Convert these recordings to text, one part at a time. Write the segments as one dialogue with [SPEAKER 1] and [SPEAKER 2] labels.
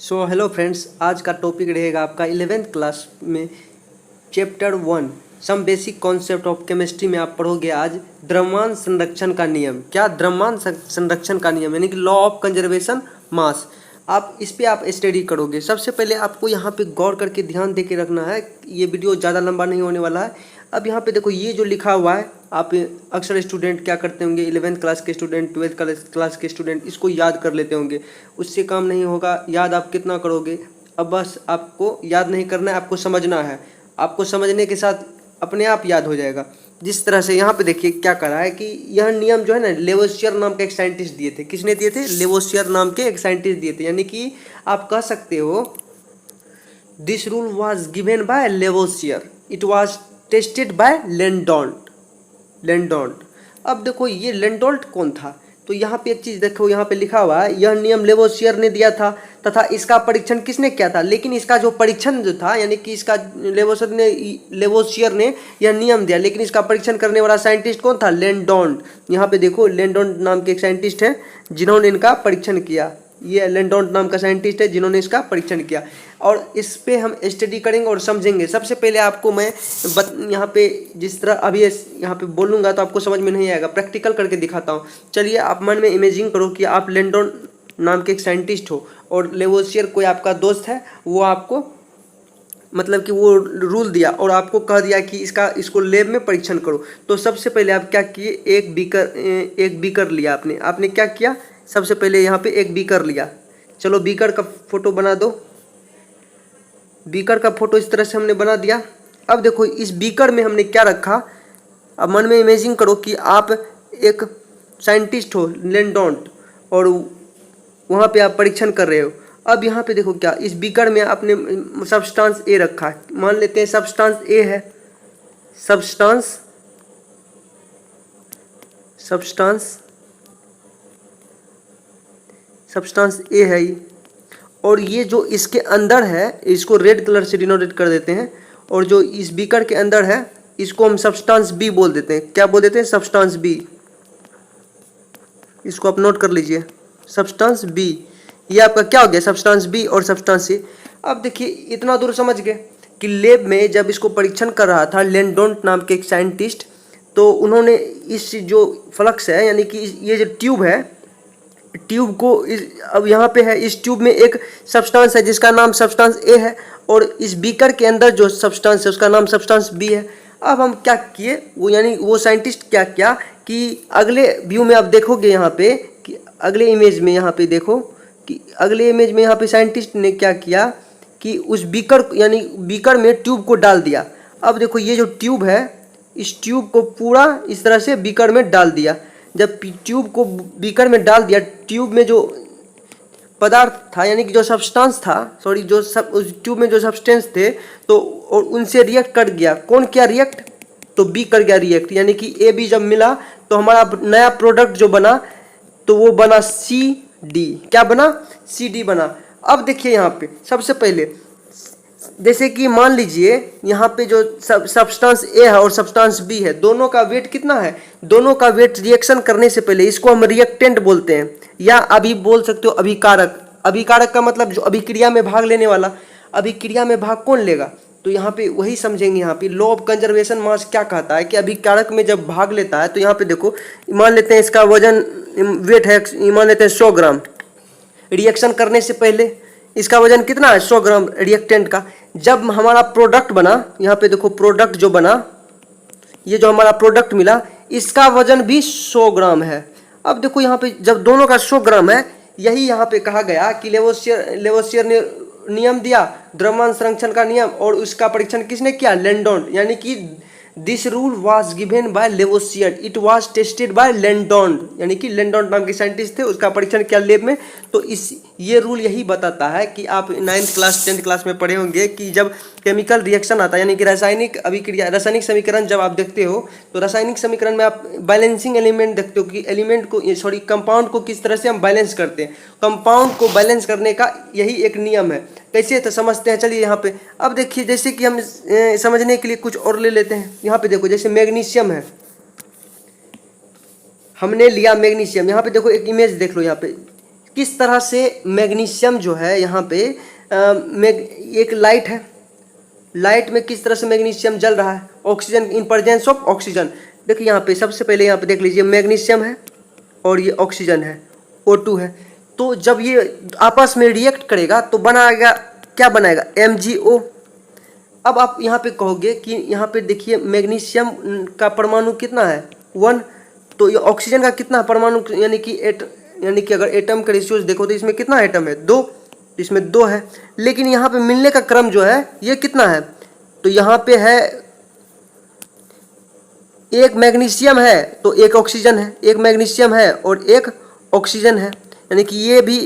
[SPEAKER 1] So hello friends, आज का topic रहेगा आपका 11th क्लास में chapter 1 some basic concept of chemistry में आप पढ़ोगे आज द्रव्यमान संरक्षण का नियम। क्या द्रव्यमान संरक्षण का नियम यानी कि लॉ ऑफ कंजर्वेशन मास। आप इस पे आप स्टडी करोगे। सबसे पहले आपको यहाँ पे गौर करके ध्यान दे के रखना है। ये वीडियो ज़्यादा लंबा नहीं होने वाला है। अब यहाँ पे देखो, ये जो लिखा हुआ है, आप अक्सर स्टूडेंट क्या करते होंगे, 11th क्लास के स्टूडेंट, 12th क्लास के स्टूडेंट इसको याद कर लेते होंगे। उससे काम नहीं होगा। याद आप कितना करोगे, अब बस आपको याद नहीं करना है, आपको समझना है। आपको समझने के साथ अपने आप याद हो जाएगा। जिस तरह से यहाँ पे देखिए क्या करा है कि यह नियम जो है ना, लेवोसियर नाम के एक साइंटिस्ट दिए थे। किसने दिए थे? लेवोसियर नाम के एक साइंटिस्ट दिए थे। यानी कि आप कह सकते हो this rule was given by Lavoisier, it was tested by Landolt. अब देखो, ये लेंडोल्ट कौन था? तो यहाँ पे एक चीज़ देखो, यहाँ पे लिखा हुआ है यह नियम लेवोसियर ने दिया था तथा इसका परीक्षण किसने किया था। लेकिन इसका जो परीक्षण जो था, यानी कि इसका लेवोसियर ने यह नियम दिया, लेकिन इसका परीक्षण करने वाला साइंटिस्ट कौन था? लेंडोल्ट। यहाँ पे देखो, लेंडोल्ट नाम के एक साइंटिस्ट हैं जिन्होंने इनका परीक्षण किया। ये लेंडोल्ट नाम का साइंटिस्ट है जिन्होंने इसका परीक्षण किया, और इस पे हम स्टडी करेंगे और समझेंगे। सबसे पहले आपको मैं यहाँ पे जिस तरह अभी यहाँ पे बोलूँगा तो आपको समझ में नहीं आएगा, प्रैक्टिकल करके दिखाता हूँ। चलिए, आप मन में इमेजिन करो कि आप लेंडोल्ट नाम के एक साइंटिस्ट हो और लेवोसियर कोई आपका दोस्त है। वो आपको मतलब कि वो रूल दिया और आपको कह दिया कि इसको लैब में परीक्षण करो। तो सबसे पहले आप क्या किए, एक बीकर लिया आपने क्या किया? सबसे पहले यहाँ पे एक बीकर लिया। चलो, बीकर का फोटो बना दो। बीकर का फोटो इस तरह से हमने बना दिया। अब देखो, इस बीकर में हमने क्या रखा। अब मन में इमेजिन करो कि आप एक साइंटिस्ट हो लेंडोल्ट, और वहाँ पे आप परीक्षण कर रहे हो। अब यहाँ पे देखो क्या, इस बीकर में आपने सब्सटेंस ए रखा है। मान लेते हैं सब्सटेंस ए है, सब्सटेंस ए है ये। और ये जो इसके अंदर है, इसको रेड कलर से डिनोटेट कर देते हैं। और जो इस बीकर के अंदर है, इसको हम सब्सटेंस बी बोल देते हैं। क्या बोल देते हैं? Substance B. इसको आप नोट कर लीजिए, सब्सटेंस बी। ये आपका क्या हो गया? सब्सटेंस बी और सब्सटेंस ए। अब देखिए, इतना दूर समझ गए कि लैब में जब इसको परीक्षण कर रहा था लेंडोल्ट नाम के एक साइंटिस्ट, तो उन्होंने इस जो फ्लक्स है, यानी कि ये जो ट्यूब है, ट्यूब को अब यहाँ पे है, इस ट्यूब में एक सब्सटेंस है जिसका नाम सब्सटेंस ए है, और इस बीकर के अंदर जो सब्सटेंस है उसका नाम सब्सटेंस बी है। अब हम क्या किए, वो यानी वो साइंटिस्ट क्या किया कि अगले व्यू में आप देखोगे यहाँ पे कि अगले इमेज में यहाँ पे देखो कि अगले इमेज में यहाँ पे साइंटिस्ट ने क्या किया कि उस बीकर यानी बीकर में ट्यूब को डाल दिया। अब देखो, ये जो ट्यूब है, इस ट्यूब को पूरा इस तरह से बीकर में डाल दिया। जब ट्यूब को बीकर में डाल दिया, ट्यूब में जो पदार्थ था, यानी कि जो सब्सटेंस था, सॉरी, उस ट्यूब में जो सब्सटेंस थे, तो और उनसे रिएक्ट कर गया। कौन किया रिएक्ट? तो बी कर गया रिएक्ट। यानी कि ए बी जब मिला तो हमारा नया प्रोडक्ट जो बना, तो वो बना सी डी। क्या बना? सी डी बना। अब देखिए, यहाँ पे सबसे पहले जैसे कि मान लीजिए यहाँ पे जो सब्सटेंस ए है और सब्सटेंस बी है, दोनों का वेट कितना है? दोनों का वेट रिएक्शन करने से पहले, इसको हम रिएक्टेंट बोलते हैं, या अभी बोल सकते हो अभिकारक। अभिकारक का मतलब जो अभिक्रिया में भाग लेने वाला। अभिक्रिया में भाग कौन लेगा? तो यहाँ पे वही समझेंगे। यहाँ पे लॉ ऑफ कंजर्वेशन मास क्या कहता है कि अभिकारक में जब भाग लेता है, तो यहाँ पे देखो, मान लेते हैं इसका वजन वेट है, मान लेते हैं 100 ग्राम। रिएक्शन करने से पहले इसका वजन कितना है? 100 ग्राम रिएक्टेंट का। जब हमारा प्रोडक्ट बना, यहाँ पे देखो प्रोडक्ट जो बना, ये जो हमारा प्रोडक्ट मिला, इसका वजन भी 100 ग्राम है। अब देखो, यहाँ पे जब दोनों का 100 ग्राम है, यही यहाँ पे कहा गया कि लेवोसियर ने नियम दिया, द्रव्यमान संरक्षण का नियम, और उसका परीक्षण किसने किया? लेंडोल्ट। यानी कि this rule was given by Lavoisier, it was tested by Landolt. यानी कि लेंडोल्ट नाम के साइंटिस्ट थे, उसका परीक्षण किया लैब में। तो ये रूल यही बताता है कि आप 9th क्लास 10th क्लास में पढ़े होंगे कि जब केमिकल रिएक्शन आता है, यानी कि रासायनिक अभिक्रिया, रासायनिक समीकरण जब आप देखते हो, तो रासायनिक समीकरण में आप बैलेंसिंग एलिमेंट देखते हो कि एलिमेंट को, सॉरी, कंपाउंड को किस तरह से हम बैलेंस करते हैं। कंपाउंड को बैलेंस करने का यही एक नियम है। कैसे? तो समझते हैं। चलिए, यहाँ पे अब देखिए, जैसे कि हम समझने के लिए कुछ और ले लेते हैं। यहाँ पे देखो, जैसे मैग्नीशियम है, हमने लिया मैग्नीशियम। यहाँ पे देखो, एक इमेज देख लो, यहाँ पे किस तरह से मैग्नीशियम जो है यहाँ पे एक लाइट है, लाइट में किस तरह से मैग्नीशियम जल रहा है, oxygen in presence of oxygen. देखिए यहाँ पे सबसे पहले यहाँ पे देख लीजिए मैग्नीशियम है और ये ऑक्सीजन है, O2 है। तो जब ये आपस में रिएक्ट करेगा तो बनाएगा, क्या बनाएगा, MgO। अब आप यहाँ पे कहोगे कि यहाँ पे देखिए मैग्नीशियम का परमाणु कितना है, 1। तो ये ऑक्सीजन का कितना परमाणु, यानी कि अगर एटम का रेशियोज देखो तो इसमें कितना एटम है, 2, इसमें 2 है। लेकिन यहाँ पे मिलने का क्रम जो है ये कितना है, तो यहाँ पे है एक मैग्नीशियम है तो एक ऑक्सीजन है, एक मैग्नीशियम है और एक ऑक्सीजन है, यानी कि ये भी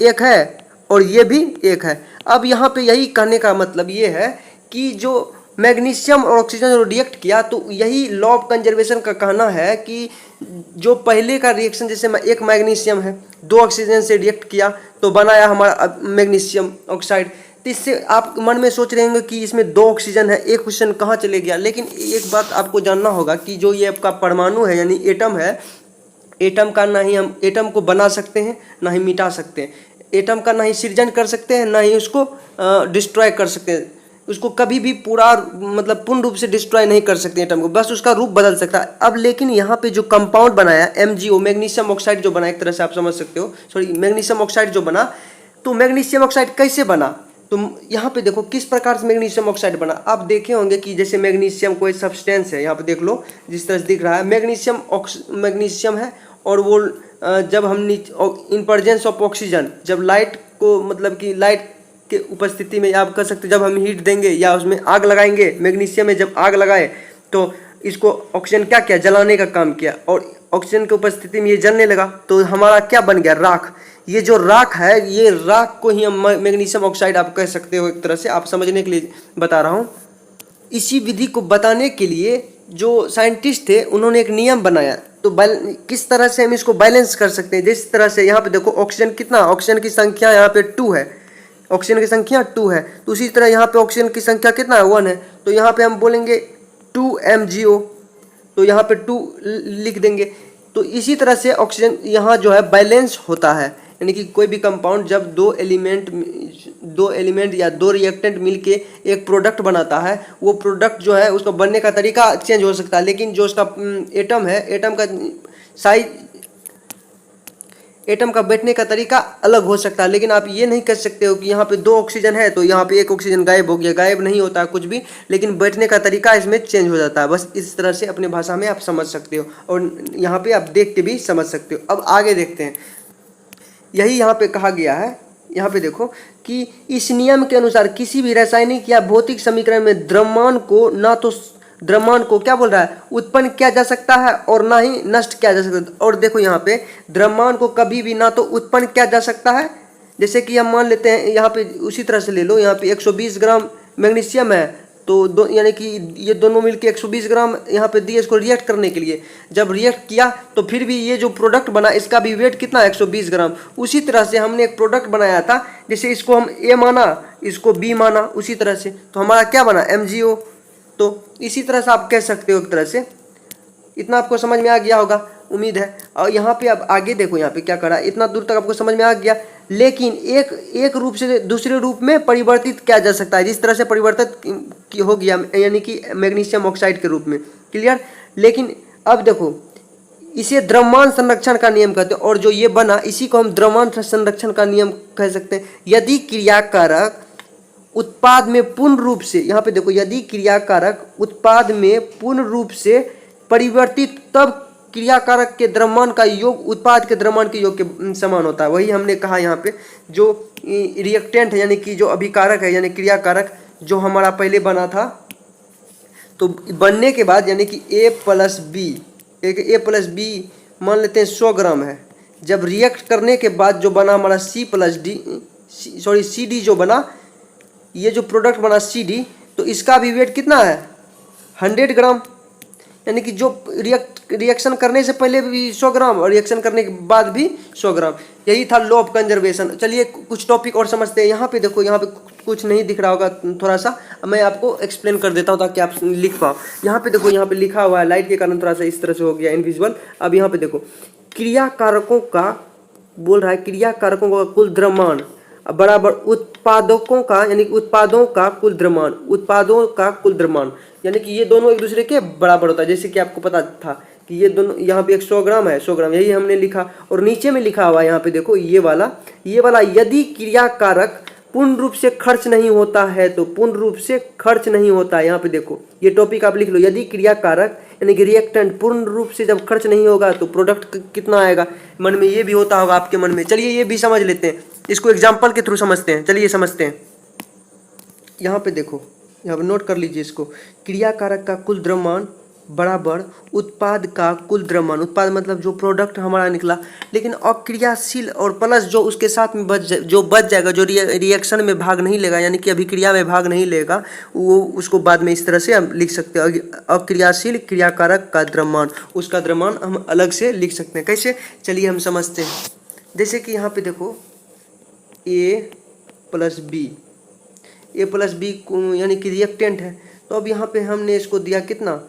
[SPEAKER 1] एक है और ये भी एक है। अब यहाँ पे यही कहने का मतलब ये है कि जो मैग्नीशियम और ऑक्सीजन जो रिएक्ट किया, तो यही लॉ ऑफ कंजर्वेशन का कहना है कि जो पहले का रिएक्शन, जैसे एक मैग्नीशियम है 2 ऑक्सीजन से रिएक्ट किया तो बनाया हमारा मैग्नीशियम ऑक्साइड। तो इससे आप मन में सोच रहे होंगे कि इसमें 2 ऑक्सीजन है, एक ऑक्सीजन कहाँ चले गया। लेकिन एक बात आपको जानना होगा कि जो ये आपका परमाणु है यानी एटम है, एटम का ना ही हम एटम को बना सकते हैं ना ही मिटा सकते हैं, एटम का ना ही सृजन कर सकते हैं ना ही उसको डिस्ट्रॉय कर सकते हैं। उसको कभी भी पूरा मतलब पूर्ण रूप से डिस्ट्रॉय नहीं कर सकते एटम को, बस उसका रूप बदल सकता है। अब लेकिन यहाँ पे जो कंपाउंड बनाया MgO, मैग्नीशियम ऑक्साइड जो बना, एक तरह से आप समझ सकते हो, सॉरी मैग्नीशियम ऑक्साइड जो बना, तो मैग्नीशियम ऑक्साइड कैसे बना, तो यहाँ पे देखो किस प्रकार से मैग्नीशियम ऑक्साइड बना। आप देखे होंगे कि जैसे मैग्नीशियम कोई सब्सटेंस है, यहाँ पे देख लो जिस तरह से दिख रहा है मैग्नीशियम है, और वो जब हम इन प्रेजेंस ऑफ ऑक्सीजन, जब लाइट को मतलब कि लाइट के उपस्थिति में आप कह सकते, जब हम हीट देंगे या उसमें आग लगाएंगे, मैग्नीशियम में जब आग लगाए तो इसको ऑक्सीजन क्या किया, जलाने का काम किया, और ऑक्सीजन की उपस्थिति में ये जलने लगा तो हमारा क्या बन गया, राख। ये जो राख है, ये राख को ही हम मैग्नीशियम ऑक्साइड आप कह सकते हो, एक तरह से आप समझने के लिए बता रहा हूँ। इसी विधि को बताने के लिए जो साइंटिस्ट थे उन्होंने एक नियम बनाया, तो किस तरह से हम इसको बैलेंस कर सकते हैं। जिस तरह से यहाँ पे देखो ऑक्सीजन कितना, ऑक्सीजन की संख्या यहाँ पे 2 है, ऑक्सीजन की संख्या 2 है, तो उसी तरह यहाँ पे ऑक्सीजन की संख्या कितना है, 1 है। तो यहाँ पे हम बोलेंगे 2MgO, तो यहाँ पे 2 लिख देंगे। तो इसी तरह से ऑक्सीजन यहाँ जो है बैलेंस होता है, यानी कि कोई भी कंपाउंड जब 2 एलिमेंट या 2 रिएक्टेंट मिलके एक प्रोडक्ट बनाता है, वो प्रोडक्ट जो है उसका बनने का तरीका चेंज हो सकता है, लेकिन जो उसका एटम है, एटम का साइज, एटम का बैठने का तरीका अलग हो सकता है। लेकिन आप ये नहीं कह सकते हो कि यहाँ पे 2 ऑक्सीजन है तो यहाँ पे एक ऑक्सीजन गायब हो गया, गायब नहीं होता कुछ भी, लेकिन बैठने का तरीका इसमें चेंज हो जाता है। बस इस तरह से अपने भाषा में आप समझ सकते हो और यहाँ पे आप देख के भी समझ सकते हो। अब आगे देखते हैं, यही यहाँ पे कहा गया है, यहाँ पे देखो कि इस नियम के अनुसार किसी भी रासायनिक या भौतिक समीकरण में द्रव्यमान को क्या बोल रहा है, उत्पन्न किया जा सकता है और ना ही नष्ट किया जा सकता है। और देखो यहाँ पे द्रव्यमान को कभी भी ना तो उत्पन्न किया जा सकता है, जैसे कि हम मान लेते हैं यहाँ पे उसी तरह से ले लो, यहाँ पे 120 ग्राम मैग्नीशियम है, तो यानी कि ये दोनों मिलके 120 ग्राम यहाँ पे दिए इसको रिएक्ट करने के लिए। जब रिएक्ट किया तो फिर भी ये जो प्रोडक्ट बना इसका भी वेट कितना है, 120 ग्राम। उसी तरह से हमने एक प्रोडक्ट बनाया था, जैसे इसको हम A माना, इसको B माना, उसी तरह से तो हमारा क्या बना, MgO। तो इसी तरह से आप कह सकते हो एक तरह से। इतना आपको समझ में आ गया होगा, उम्मीद है। और यहाँ पे अब आगे देखो, यहाँ पे क्या करा, इतना दूर तक आपको समझ में आ गया। लेकिन एक रूप से दूसरे रूप में परिवर्तित किया जा सकता है, जिस तरह से परिवर्तित हो गया यानी कि मैग्नीशियम ऑक्साइड के रूप में, क्लियर। लेकिन अब देखो, इसे द्रव्यमान संरक्षण का नियम कहते हैं, और जो ये बना इसी को हम द्रव्यमान संरक्षण का नियम कह सकते हैं। यदि क्रियाकारक उत्पाद में पूर्ण रूप से, यहाँ पे देखो, यदि क्रियाकारक उत्पाद में पूर्ण रूप से परिवर्तित, तब क्रियाकारक के द्रव्यमान का योग उत्पाद के द्रव्यमान के योग के समान होता है। वही हमने कहा यहाँ पे, जो रिएक्टेंट है यानी कि जो अभिकारक है यानी क्रियाकारक जो हमारा पहले बना था, तो बनने के बाद यानी कि A+B मान लेते हैं 100 ग्राम है। जब रिएक्ट करने के बाद जो बना हमारा CD जो बना, ये जो प्रोडक्ट बना CD, तो इसका भी वेट कितना है, 100 ग्राम, यानी कि जो रिएक्शन करने से पहले भी 100 ग्राम और रिएक्शन करने के बाद भी 100 ग्राम। यही था लॉ ऑफ कंजर्वेशन। चलिए कुछ टॉपिक और समझते हैं। यहाँ पे देखो, यहाँ पे कुछ नहीं दिख रहा होगा थोड़ा सा, मैं आपको एक्सप्लेन कर देता हूँ ताकि आप लिख पाओ। यहाँ पे देखो, यहाँ पे लिखा हुआ है, लाइट के कारण थोड़ा सा इस तरह से हो गया इनविजिबल। अब यहाँ पे देखो, क्रियाकारकों का बोल रहा है क्रिया कारकों का कुल द्रव्यमान बराबर उत्पादकों का यानी कि उत्पादों का कुल द्रव्यमान, उत्पादों का कुल द्रव्यमान, यानी कि ये दोनों एक दूसरे के बराबर होता है। जैसे कि आपको पता था कि ये दोनों यहाँ पे एक 100 ग्राम है, 100 ग्राम यही हमने लिखा, और नीचे में लिखा हुआ यहाँ पे देखो ये वाला यदि क्रिया कारक पूर्ण रूप से खर्च नहीं होता है तो पूर्ण रूप से खर्च नहीं होता है। यहाँ पे देखो ये टॉपिक आप लिख लो, यदि क्रिया कारक यानी कि रिएक्टेंट पूर्ण रूप से जब खर्च नहीं होगा तो प्रोडक्ट कितना आएगा। मन में ये भी होता होगा आपके मन में। चलिए ये भी समझ लेते हैं, इसको एग्जाम्पल के थ्रू समझते हैं। चलिए समझते हैं। यहाँ पे देखो, यहाँ पे नोट कर लीजिए इसको, क्रिया कारक का कुल द्रव्यमान बराबर उत्पाद का कुल द्रव्यमान। उत्पाद मतलब जो प्रोडक्ट हमारा निकला, लेकिन अक्रियाशील और प्लस जो उसके साथ में बच जाएगा, जो रिएक्शन में भाग नहीं लेगा यानी कि अभिक्रिया में भाग नहीं लेगा, वो उसको बाद में इस तरह से हम लिख सकते हैं। अक्रियाशील क्रिया कारक का द्रव्यमान, उसका द्रव्यमान हम अलग से लिख सकते हैं। कैसे, चलिए हम समझते हैं। जैसे कि यहाँ पे देखो ए प्लस बी यानी कि रिएक्टेंट है, तो अब यहाँ पे हमने इसको दिया कितना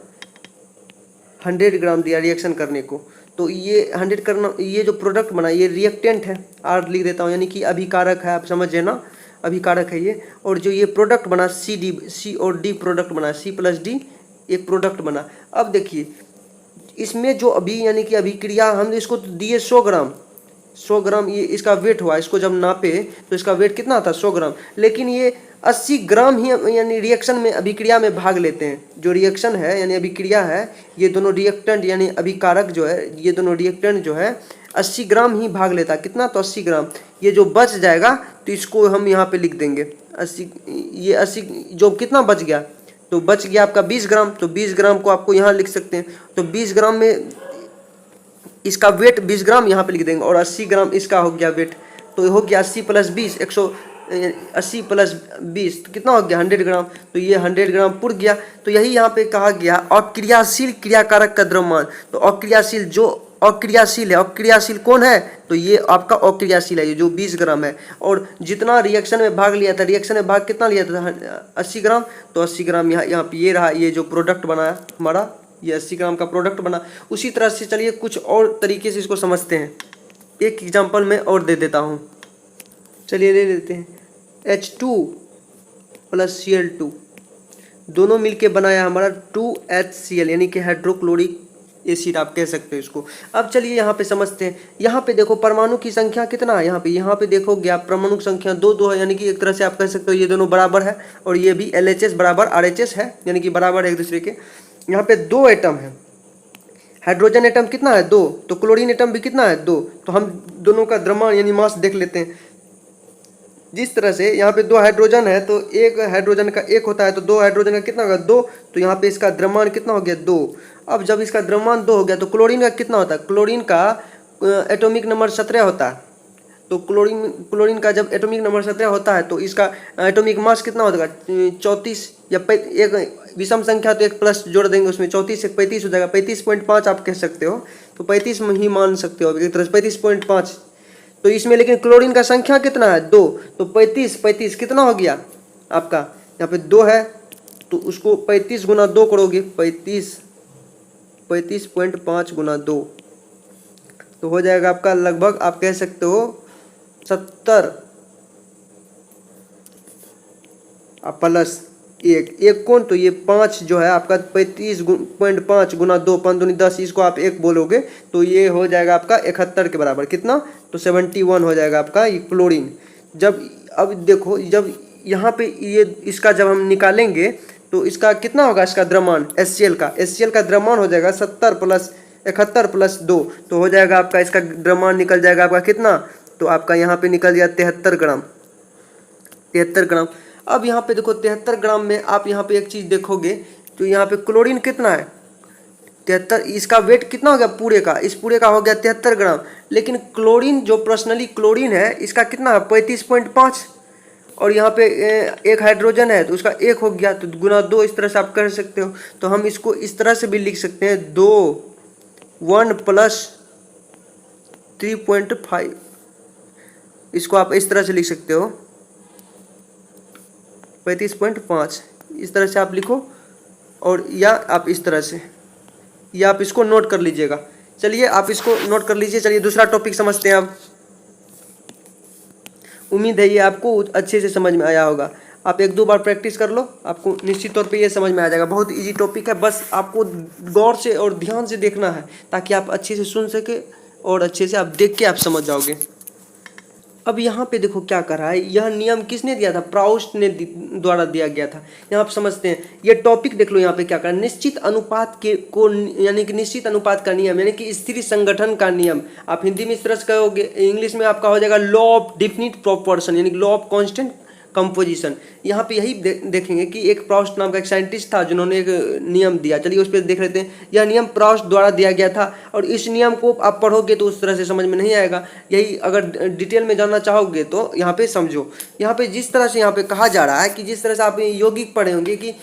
[SPEAKER 1] 100 ग्राम दिया रिएक्शन करने को, तो ये 100 करना, ये जो प्रोडक्ट बना ये रिएक्टेंट है, आर लिख देता हूँ यानी कि अभिकारक है, आप समझे ना, अभिकारक है ये। और जो ये प्रोडक्ट बना सी और डी प्रोडक्ट बना, सी प्लस डी एक प्रोडक्ट बना। अब देखिए इसमें जो अभी यानी कि अभिक्रिया हमने इसको दिए 100 ग्राम ये इसका वेट हुआ, इसको जब नापे तो इसका वेट कितना था 100 ग्राम, लेकिन ये 80 ग्राम ही यानी रिएक्शन में अभिक्रिया में भाग लेते हैं। जो रिएक्शन है यानी अभिक्रिया है, ये दोनों रिएक्टेंट यानी अभिकारक जो है, ये दोनों रिएक्टेंट जो है 80 ग्राम ही भाग लेता। कितना, तो 80 ग्राम। ये जो बच जाएगा तो इसको हम यहाँ पे लिख देंगे 80, ये 80 जो कितना बच गया, तो बच गया आपका 20 ग्राम, तो 20 ग्राम को आपको यहाँ लिख सकते हैं। तो 20 ग्राम में इसका वेट 20 ग्राम यहाँ पे लिख देंगे, और 80 ग्राम इसका हो गया वेट, तो हो गया 80 प्लस 20 180 प्लस 20 तो कितना हो गया 100 ग्राम। तो ये 100 ग्राम पुर गया। तो यही यहाँ पे कहा गया अक्रियाशील क्रियाकारक का द्रव्यमान। तो अक्रियाशील जो अक्रियाशील है, अक्रियाशील कौन है, तो ये आपका अक्रियाशील है, ये जो 20 ग्राम है। और जितना रिएक्शन में भाग लिया था, रिएक्शन में भाग कितना लिया था 80 ग्राम, तो 80 ग्राम यहाँ पे ये रहा, ये जो प्रोडक्ट बनाया हमारा ये 80 ग्राम का प्रोडक्ट बना। उसी तरह से चलिए कुछ और तरीके से इसको समझते हैं। एक एग्जांपल मैं और दे देता हूँ, चलिए ले लेते हैं। H2 प्लस Cl2 दोनों मिलके बनाया हमारा 2HCl यानी कि हाइड्रोक्लोरिक एसिड आप कह सकते हो इसको। अब चलिए यहाँ पे समझते हैं। यहाँ पे देखो परमाणु की संख्या कितना है, यहाँ पे देखोगे आप परमाणु की संख्या 2 है, यानी कि एक तरह से आप कह सकते हो ये दोनों बराबर है, और ये भी LHS बराबर RH है, यानी कि बराबर है एक दूसरे के। यहाँ पे 2 एटम है, हाइड्रोजन एटम कितना है 2, तो क्लोरीन एटम भी कितना है 2। तो हम दोनों का द्रव्यमान यानी मास देख लेते हैं। जिस तरह से यहाँ पे 2 हाइड्रोजन है, तो एक हाइड्रोजन का 1 होता है, तो 2 हाइड्रोजन का कितना होगा 2, तो यहाँ पे इसका द्रव्यमान कितना हो गया 2। अब जब इसका द्रव्यमान 2 हो गया तो क्लोरीन का कितना होता है, क्लोरीन का एटॉमिक नंबर 17 होता है। तो क्लोरीन का जब एटॉमिक नंबर 17 होता है तो इसका एटॉमिक मास कितना होगा 34, या एक विषम संख्या तो एक प्लस जोड़ देंगे उसमें, 34 से 35 हो जाएगा, 35.5 आप कह सकते हो, तो 35 में ही मान सकते हो एक तरह से 35.5। तो इसमें लेकिन क्लोरीन का संख्या कितना है 2, तो 35 कितना हो गया आपका, यहाँ पे 2 है तो उसको 35 गुना 2 करोगे, 35.5 गुना 2 तो हो जाएगा आपका लगभग आप कह सकते हो 70 प्लस 1 कौन, तो ये 5 जो है आपका 35.5 गुना 2 5 दूनी 10, इसको आप 1 बोलोगे तो ये हो जाएगा आपका 71 के बराबर। कितना, तो 71 हो जाएगा आपका ये क्लोरीन। जब अब देखो जब यहाँ पे ये इसका जब हम निकालेंगे तो इसका कितना होगा, इसका द्रव्यमान HCl का द्रव्यमान हो जाएगा 70 प्लस 71 प्लस 2, तो हो जाएगा आपका इसका द्रव्यमान निकल जाएगा आपका कितना, तो आपका यहाँ पे निकल गया 73 ग्राम। अब यहाँ पे देखो 73 ग्राम में आप यहाँ पे एक चीज़ देखोगे तो यहाँ पे क्लोरीन कितना है 73, इसका वेट कितना हो गया पूरे का, इस पूरे का हो गया 73 ग्राम। लेकिन क्लोरीन जो पर्सनली क्लोरीन है इसका कितना है 35.5, और यहाँ पे एक हाइड्रोजन है तो उसका 1 हो गया, तो गुना 2 इस तरह से आप कर सकते हो। तो हम इसको इस तरह से भी लिख सकते हैं 1 प्लस 3.5, इसको आप इस तरह से लिख सकते हो 35.5, इस तरह से आप लिखो, और या आप इस तरह से, या आप इसको नोट कर लीजिएगा। चलिए आप इसको नोट कर लीजिए। चलिए दूसरा टॉपिक समझते हैं अब। उम्मीद है ये आपको अच्छे से समझ में आया होगा। आप 1-2 बार प्रैक्टिस कर लो, आपको निश्चित तौर पे ये समझ में आ जाएगा। बहुत इजी टॉपिक है, बस आपको गौर से और ध्यान से देखना है ताकि आप अच्छे से सुन सके और अच्छे से आप देख के आप समझ जाओगे। अब यहाँ पे देखो क्या कर रहा है, यह नियम किसने दिया था? प्राउस्ट ने द्वारा दिया गया था। यहाँ आप समझते हैं, ये टॉपिक देख लो यहाँ पे क्या कर रहा है, निश्चित अनुपात के को यानी कि निश्चित अनुपात का नियम यानी कि स्थिर संगठन का नियम। आप हिंदी में इस तरह से कहोगे, इंग्लिश में आपका हो जाएगा लॉ ऑफ डेफिनिट प्रोपोर्शन यानी लॉ ऑफ कांस्टेंट कंपोजिशन। यहाँ पे यही देखेंगे कि एक प्राउस्ट नाम का एक साइंटिस्ट था जिन्होंने एक नियम दिया। चलिए उस पर देख लेते हैं। यह नियम प्राउस्ट द्वारा दिया गया था और इस नियम को आप पढ़ोगे तो उस तरह से समझ में नहीं आएगा। यही अगर डिटेल में जानना चाहोगे तो यहाँ पे समझो। यहाँ पे जिस तरह से यहाँ पे कहा जा रहा है कि जिस तरह से आप यौगिक पढ़े होंगे कि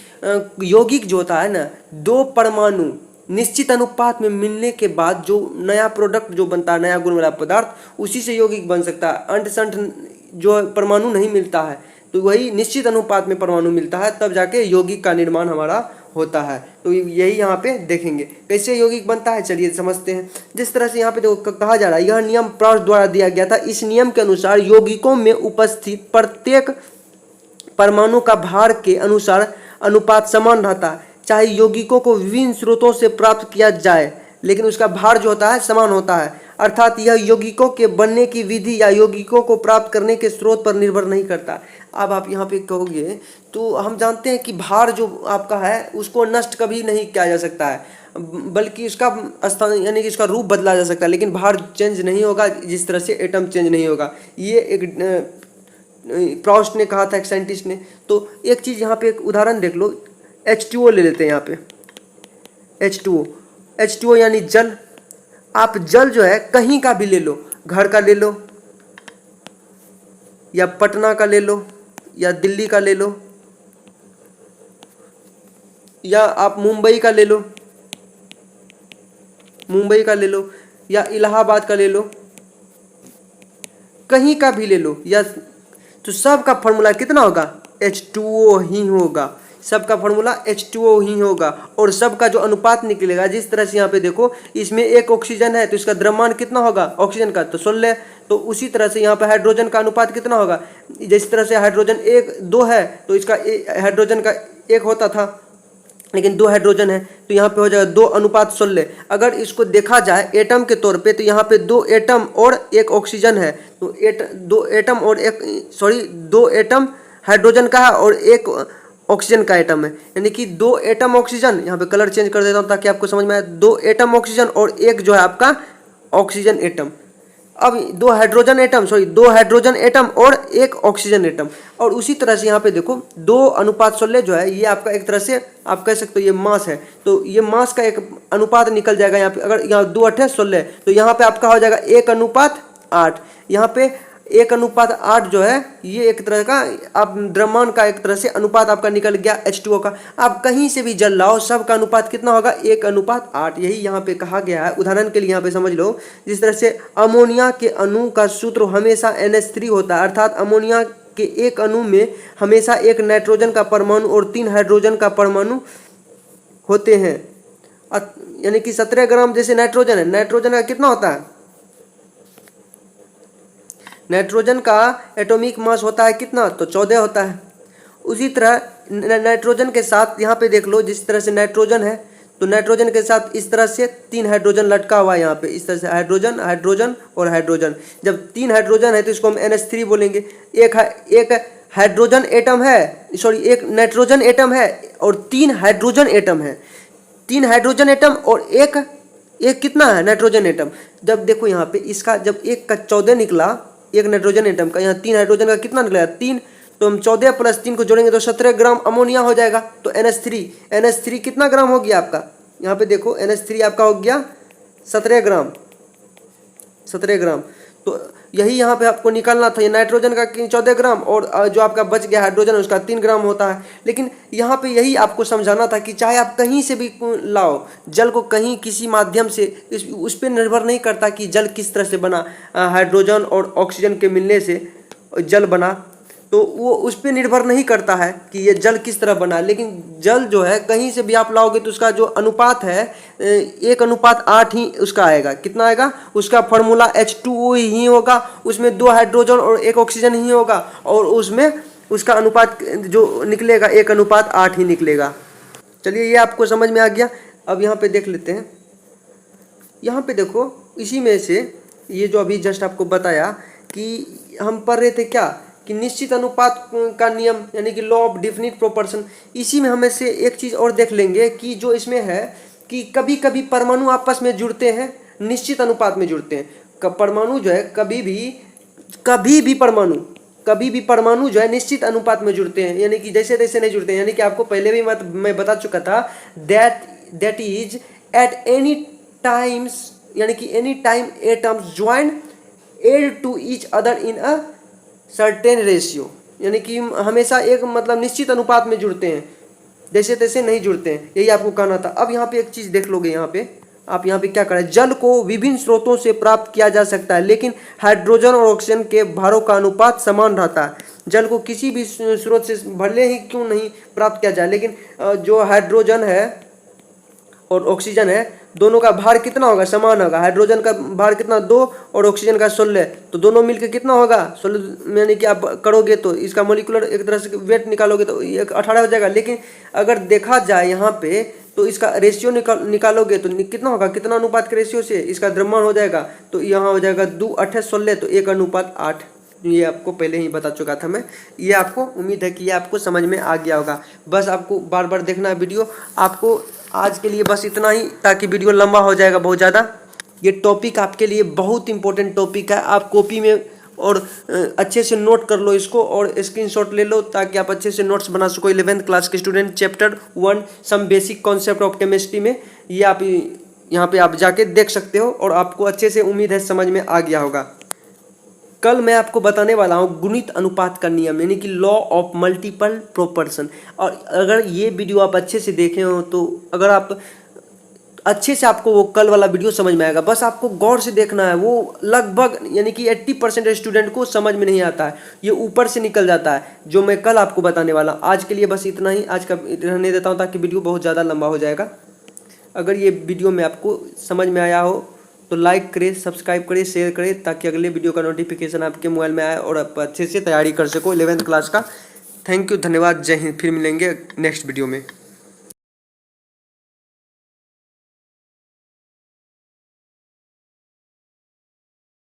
[SPEAKER 1] यौगिक जो होता है ना, 2 परमाणु निश्चित अनुपात में मिलने के बाद जो नया प्रोडक्ट जो बनता है, नया गुण वाला पदार्थ, उसी से यौगिक बन सकता है। अंट संट जो परमाणु नहीं मिलता है तो वही निश्चित अनुपात में परमाणु मिलता है, तब जाके यौगिक का निर्माण हमारा होता है। तो यही यहाँ पे देखेंगे कैसे यौगिक बनता है। चलिए समझते हैं। जिस तरह से यहाँ पे देखो कहा जा रहा है, यह नियम प्राउस्ट द्वारा दिया गया था। इस नियम के अनुसार यौगिकों में उपस्थित प्रत्येक परमाणु का भार के अनुसार अनुपात समान रहता है। चाहे यौगिकों को विभिन्न स्रोतों से प्राप्त किया जाए लेकिन उसका भार जो होता है समान होता है। अर्थात यह यौगिकों के बनने की विधि या यौगिकों को प्राप्त करने के स्रोत पर निर्भर नहीं करता। अब आप यहाँ पे कहोगे तो हम जानते हैं कि भार जो आपका है उसको नष्ट कभी नहीं किया जा सकता है, बल्कि उसका स्थान यानी कि इसका रूप बदला जा सकता है, लेकिन भार चेंज नहीं होगा जिस तरह से एटम चेंज नहीं होगा। ये एक प्राउस्ट ने कहा था, एक साइंटिस्ट ने। तो एक चीज़ यहाँ पे एक उदाहरण देख लो, H2O ले लेते हैं। यहाँ पे H2O यानी जल। आप जल जो है कहीं का भी ले लो, घर का ले लो या पटना का ले लो या दिल्ली का ले लो या आप मुंबई का ले लो या इलाहाबाद का ले लो, कहीं का भी ले लो या तो सबका फॉर्मूला कितना होगा? H2O ही होगा। सबका फॉर्मूला H2O ही होगा और सबका जो अनुपात निकलेगा, जिस तरह से यहाँ पे देखो इसमें एक ऑक्सीजन है तो इसका द्रव्यमान कितना होगा ऑक्सीजन का? तो 16। तो उसी तरह से यहाँ पे हाइड्रोजन का अनुपात कितना होगा? जिस तरह से हाइड्रोजन 1-2 है तो इसका हाइड्रोजन का 1 होता था, लेकिन 2 हाइड्रोजन है तो यहाँ पे हो जाएगा 2:16। अगर इसको देखा जाए एटम के तौर पे तो यहाँ पे 2 एटम और 1 ऑक्सीजन है। तो 2 एटम हाइड्रोजन का है और 1 ऑक्सीजन का एटम है, यानी कि 2 एटम ऑक्सीजन। यहाँ पे कलर चेंज कर देता हूँ ताकि आपको समझ में आए। 2 एटम ऑक्सीजन और 1 जो है आपका ऑक्सीजन एटम। अब 2 हाइड्रोजन एटम और 1 ऑक्सीजन एटम। और उसी तरह से यहाँ पे देखो 2:16 जो है ये आपका एक तरह से आप कह सकते हो ये मास है। तो ये मास का एक अनुपात निकल जाएगा यहाँ पे। अगर यहाँ 2×8=16 तो यहाँ पे आपका हो जाएगा 1:8। यहाँ पे 1:8 जो है ये एक तरह का आप द्रव्यमान का एक तरह से अनुपात आपका निकल गया H2O का। आप कहीं से भी जल लाओ सबका अनुपात कितना होगा? 1:8। यही यहाँ पे कहा गया है। उदाहरण के लिए यहाँ पे समझ लो, जिस तरह से अमोनिया के अणु का सूत्र हमेशा NH3 होता है। अर्थात अमोनिया के एक अणु में हमेशा 1 नाइट्रोजन का परमाणु और 3 हाइड्रोजन का परमाणु होते हैं। यानी कि 17 ग्राम जैसे नाइट्रोजन है, नाइट्रोजन का कितना होता है? नाइट्रोजन का एटॉमिक मास होता है कितना? तो 14 होता है। उसी तरह नाइट्रोजन के साथ यहाँ पे देख लो, जिस तरह से नाइट्रोजन है तो नाइट्रोजन के साथ इस तरह से 3 हाइड्रोजन लटका हुआ है यहाँ पे। इस तरह से हाइड्रोजन हाइड्रोजन और हाइड्रोजन। जब 3 हाइड्रोजन है तो इसको हम NH3 बोलेंगे। एक हाइड्रोजन एटम है, सॉरी 1 नाइट्रोजन एटम है और 3 हाइड्रोजन एटम है। 3 हाइड्रोजन एटम और एक कितना है? Nitrogen atom. जब देखो यहाँ पे इसका जब 1 का 14 निकला, 1 नाइट्रोजन एटम का, यहाँ 3 हाइड्रोजन का कितना निकला? 3। तो हम 14 + 3 को जोड़ेंगे तो 17 ग्राम अमोनिया हो जाएगा। तो NH3 कितना ग्राम हो गया आपका? यहाँ पे देखो NH3 आपका हो गया 17 ग्राम। तो यही यहाँ पे आपको निकालना था। ये नाइट्रोजन का 14 ग्राम और जो आपका बच गया हाइड्रोजन उसका 3 ग्राम होता है। लेकिन यहाँ पे यही आपको समझाना था कि चाहे आप कहीं से भी लाओ जल को, कहीं किसी माध्यम से, उस पर निर्भर नहीं करता कि जल किस तरह से बना। हाइड्रोजन और ऑक्सीजन के मिलने से जल बना। तो वो उस पर निर्भर नहीं करता है कि ये जल किस तरह बना, लेकिन जल जो है कहीं से भी आप लाओगे तो उसका जो अनुपात है 1:8 ही उसका आएगा। कितना आएगा? उसका फॉर्मूला H2O ही होगा, उसमें 2 हाइड्रोजन और 1 ऑक्सीजन ही होगा, और उसमें उसका अनुपात जो निकलेगा 1:8 ही निकलेगा। चलिए ये आपको समझ में आ गया। अब यहाँ पे देख लेते हैं, यहाँ पे देखो इसी में से ये जो अभी जस्ट आपको बताया कि हम पढ़ रहे थे क्या कि निश्चित अनुपात का नियम यानी कि लॉ ऑफ डेफिनिट प्रोपोर्शन। इसी में हमें से एक चीज़ और देख लेंगे कि जो इसमें है कि कभी कभी परमाणु आपस में जुड़ते हैं, निश्चित अनुपात में जुड़ते हैं। परमाणु जो है कभी भी परमाणु जो है निश्चित अनुपात में जुड़ते हैं, यानी कि जैसे तैसे नहीं जुड़ते हैं। यानी कि आपको पहले भी मैं बता चुका था that is at any times, यानी कि any time atoms joined to each other in a certain ratio, यानी कि हमेशा एक मतलब निश्चित अनुपात में जुड़ते हैं, जैसे तैसे नहीं जुड़ते हैं, यही आपको कहना था। अब यहाँ पे एक चीज़ देख लोगे, यहाँ पे आप यहाँ पे क्या करें, जल को विभिन्न स्रोतों से प्राप्त किया जा सकता है, लेकिन हाइड्रोजन और ऑक्सीजन के भारों का अनुपात समान रहता है। जल को किसी भी स्रोत से भले ही क्यों नहीं प्राप्त किया जाए, लेकिन जो हाइड्रोजन है और ऑक्सीजन है दोनों का भार कितना होगा? समान होगा। हाइड्रोजन का भार कितना? 2 और ऑक्सीजन का 16, तो दोनों मिलकर कितना होगा? 16, यानी कि आप करोगे तो इसका मोलिकुलर एक तरह से वेट निकालोगे तो 18 हो जाएगा। लेकिन अगर देखा जाए यहाँ पे तो इसका रेशियो निकालोगे तो कितना होगा? कितना अनुपात के रेशियो से इसका द्रव्यमान हो जाएगा? तो यहाँ हो जाएगा 2 8 16, तो 1:8। ये आपको पहले ही बता चुका था मैं। ये आपको उम्मीद है कि ये आपको समझ में आ गया होगा। बस आपको बार बार देखना है वीडियो। आपको आज के लिए बस इतना ही, ताकि वीडियो लंबा हो जाएगा बहुत ज़्यादा। ये टॉपिक आपके लिए बहुत इंपॉर्टेंट टॉपिक है। आप कॉपी में और अच्छे से नोट कर लो इसको और स्क्रीनशॉट ले लो, ताकि आप अच्छे से नोट्स बना सको। 11th क्लास के student, chapter 1 some basic concept of chemistry में ये आप यहाँ पे आप जाके देख सकते हो, और आपको अच्छे से उम्मीद है समझ में आ गया होगा। कल मैं आपको बताने वाला हूँ गुणित अनुपात का नियम, यानी कि लॉ ऑफ मल्टीपल प्रोपोर्शन। और अगर ये वीडियो आप अच्छे से देखे हो तो अगर आप अच्छे से आपको वो कल वाला वीडियो समझ में आएगा। बस आपको गौर से देखना है। वो लगभग यानी कि 80% स्टूडेंट को समझ में नहीं आता है, ये ऊपर से निकल जाता है जो मैं कल आपको बताने वाला हूँ। आज के लिए बस इतना ही, आज का रहने देता हूँ ताकि वीडियो बहुत ज़्यादा लंबा हो जाएगा। अगर ये वीडियो में आपको समझ में आया हो तो लाइक करें, सब्सक्राइब करें, शेयर करें, ताकि अगले वीडियो का नोटिफिकेशन आपके मोबाइल में आए और आप अच्छे से तैयारी कर सको 11th क्लास का। थैंक यू, धन्यवाद, जय हिंद। फिर मिलेंगे नेक्स्ट वीडियो में।